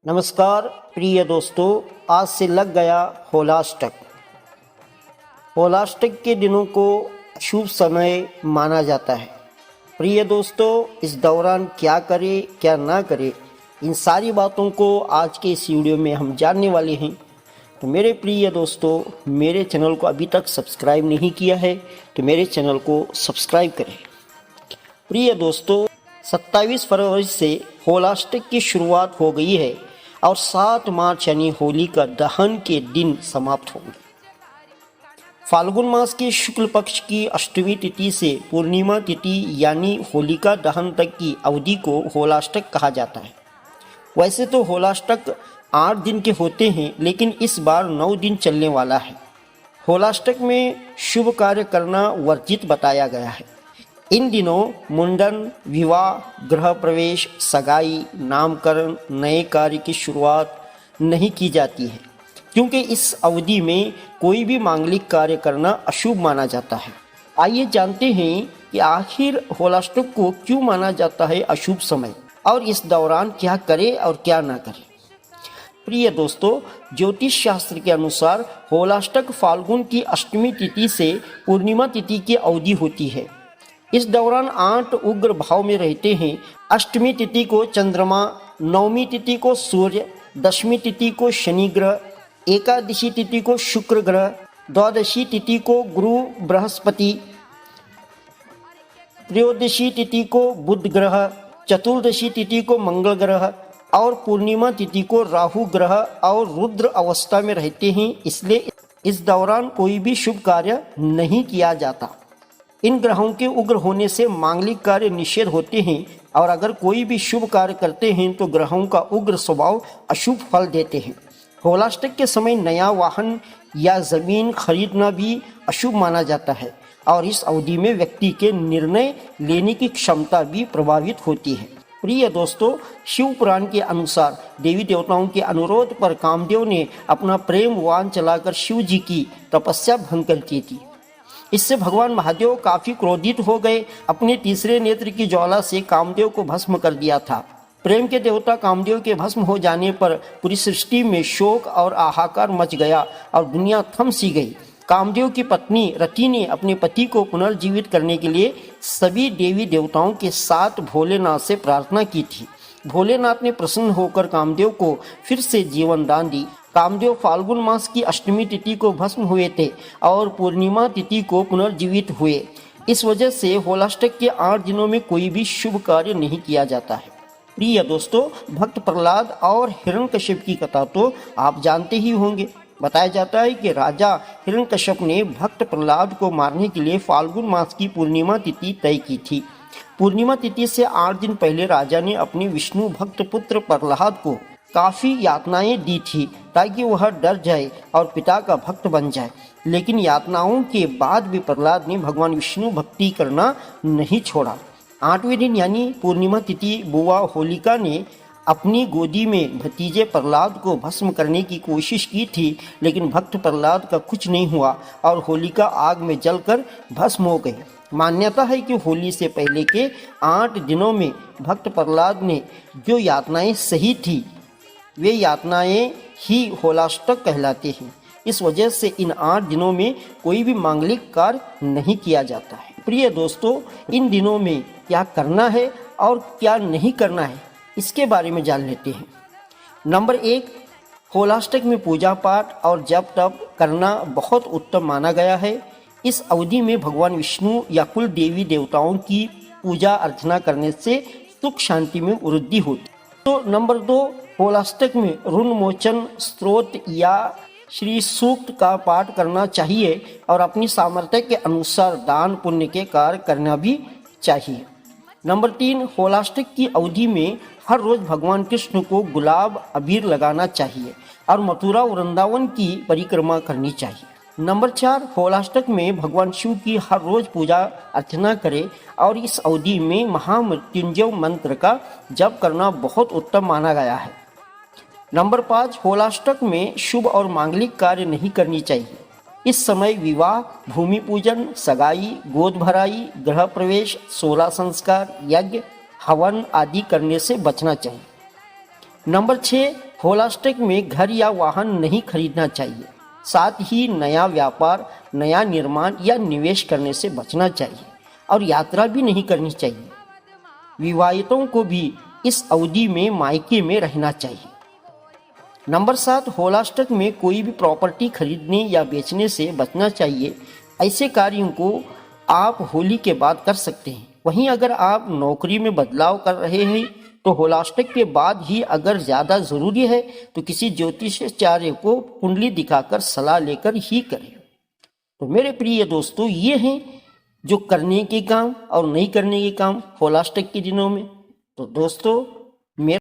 नमस्कार प्रिय दोस्तों, आज से लग गया होलाष्टक। होलाष्टक के दिनों को शुभ समय माना जाता है। प्रिय दोस्तों, इस दौरान क्या करें क्या ना करें, इन सारी बातों को आज के इस वीडियो में हम जानने वाले हैं। तो मेरे प्रिय दोस्तों, मेरे चैनल को अभी तक सब्सक्राइब नहीं किया है तो मेरे चैनल को सब्सक्राइब करें। प्रिय दोस्तों, 27 फरवरी से होलाष्टक की शुरुआत हो गई है और 7 मार्च यानी होली का दहन के दिन समाप्त होंगे। फाल्गुन मास के शुक्ल पक्ष की अष्टमी तिथि से पूर्णिमा तिथि यानी होलिका दहन तक की अवधि को होलाष्टक कहा जाता है। वैसे तो होलाष्टक 8 दिन के होते हैं, लेकिन इस बार 9 दिन चलने वाला है। होलाष्टक में शुभ कार्य करना वर्जित बताया गया है। इन दिनों मुंडन, विवाह, गृह प्रवेश, सगाई, नामकरण, नए कार्य की शुरुआत नहीं की जाती है, क्योंकि इस अवधि में कोई भी मांगलिक कार्य करना अशुभ माना जाता है। आइए जानते हैं कि आखिर होलाष्टक को क्यों माना जाता है अशुभ समय और इस दौरान क्या करें और क्या ना करें। प्रिय दोस्तों, ज्योतिष शास्त्र के अनुसार होलाष्टक फाल्गुन की अष्टमी तिथि से पूर्णिमा तिथि की अवधि होती है। इस दौरान 8 उग्र भाव में रहते हैं। अष्टमी तिथि को चंद्रमा, नवमी तिथि को सूर्य, दशमी तिथि को शनि ग्रह, एकादशी तिथि को शुक्र ग्रह, द्वादशी तिथि को गुरु बृहस्पति, त्रयोदशी तिथि को बुध ग्रह, चतुर्दशी तिथि को मंगल ग्रह और पूर्णिमा तिथि को राहु ग्रह और रुद्र अवस्था में रहते हैं। इसलिए इस दौरान कोई भी शुभ कार्य नहीं किया जाता। इन ग्रहों के उग्र होने से मांगलिक कार्य निषेध होते हैं और अगर कोई भी शुभ कार्य करते हैं तो ग्रहों का उग्र स्वभाव अशुभ फल देते हैं। होलाष्टक के समय नया वाहन या जमीन खरीदना भी अशुभ माना जाता है और इस अवधि में व्यक्ति के निर्णय लेने की क्षमता भी प्रभावित होती है। प्रिय दोस्तों, शिव पुराण के अनुसार देवी देवताओं के अनुरोध पर कामदेव ने अपना प्रेम वाण चलाकर शिव जी की तपस्या भंग कर दी थी। इससे भगवान महादेव काफी क्रोधित हो गए। अपने तीसरे नेत्र की ज्वाला से कामदेव को भस्म कर दिया था। प्रेम के देवता कामदेव के भस्म हो जाने पर पूरी सृष्टि में शोक और हाहाकार मच गया और दुनिया थम सी गई। कामदेव की पत्नी रति ने अपने पति को पुनर्जीवित करने के लिए सभी देवी देवताओं के साथ भोलेनाथ से प्रार्थना की थी। भोलेनाथ ने प्रसन्न होकर कामदेव को फिर से जीवन दान दी। कामदेव फाल्गुन मास की अष्टमी तिथि को भस्म हुए थे और पूर्णिमा तिथि को पुनर्जीवित हुए। इस वजह से होलाष्टक के 8 दिनों में कोई भी शुभ कार्य नहीं किया जाता है। प्रिय दोस्तों, भक्त प्रहलाद और हिरण्यकश्यप की कथा तो आप जानते ही होंगे। बताया जाता है कि राजा हिरण्यकश्यप ने भक्त प्रहलाद को मारने के लिए फाल्गुन मास की पूर्णिमा तिथि तय की थी। पूर्णिमा तिथि से 8 दिन पहले राजा ने अपने विष्णु भक्त पुत्र प्रहलाद को काफ़ी यातनाएं दी थी ताकि वह डर जाए और पिता का भक्त बन जाए। लेकिन यातनाओं के बाद भी प्रहलाद ने भगवान विष्णु भक्ति करना नहीं छोड़ा। 8वें दिन यानी पूर्णिमा तिथि बुआ होलिका ने अपनी गोदी में भतीजे प्रहलाद को भस्म करने की कोशिश की थी, लेकिन भक्त प्रहलाद का कुछ नहीं हुआ और होलिका आग में जलकर भस्म हो गई। मान्यता है कि होली से पहले के 8 दिनों में भक्त प्रहलाद ने जो यातनाएं सही थी वे यातनाएं ही होलाष्टक कहलाते हैं। इस वजह से इन 8 दिनों में कोई भी मांगलिक कार्य नहीं किया जाता है। प्रिय दोस्तों, इन दिनों में क्या करना है और क्या नहीं करना है, इसके बारे में जान लेते हैं। नंबर 1, होलाष्टक में पूजा पाठ और जप तप करना बहुत उत्तम माना गया है। इस अवधि में भगवान विष्णु या कुल देवी देवताओं की पूजा अर्चना करने से सुख शांति में वृद्धि होती। तो नंबर 2, होलाष्टक में ऋण मोचन स्तोत्र या श्री सूक्त का पाठ करना चाहिए और अपनी सामर्थ्य के अनुसार दान पुण्य के कार्य करना भी चाहिए। नंबर 3, होलाष्टक की अवधि में हर रोज भगवान कृष्ण को गुलाब अबीर लगाना चाहिए और मथुरा वृंदावन की परिक्रमा करनी चाहिए। नंबर 4, होलाष्टक में भगवान शिव की हर रोज पूजा अर्चना करें और इस अवधि में महामृत्युंजय मंत्र का जप करना बहुत उत्तम माना गया है। नंबर 5, होलाष्टक में शुभ और मांगलिक कार्य नहीं करनी चाहिए। इस समय विवाह, भूमि पूजन, सगाई, गोद भराई, गृह प्रवेश, 16 संस्कार, यज्ञ, हवन आदि करने से बचना चाहिए। नंबर 6, होलाष्टक में घर या वाहन नहीं खरीदना चाहिए। साथ ही नया व्यापार, नया निर्माण या निवेश करने से बचना चाहिए और यात्रा भी नहीं करनी चाहिए। विवाहितों को भी इस अवधि में मायके में रहना चाहिए। नंबर 7, होलाष्टक में कोई भी प्रॉपर्टी खरीदने या बेचने से बचना चाहिए। ऐसे कार्यों को आप होली के बाद कर सकते हैं। वहीं अगर आप नौकरी में बदलाव कर रहे हैं तो होलाष्टक के बाद ही, अगर ज़्यादा ज़रूरी है तो किसी ज्योतिषाचार्य को कुंडली दिखाकर सलाह लेकर ही करें। तो मेरे प्रिय दोस्तों, ये हैं जो करने के काम और नहीं करने के काम होलाष्टक के दिनों में। तो दोस्तों,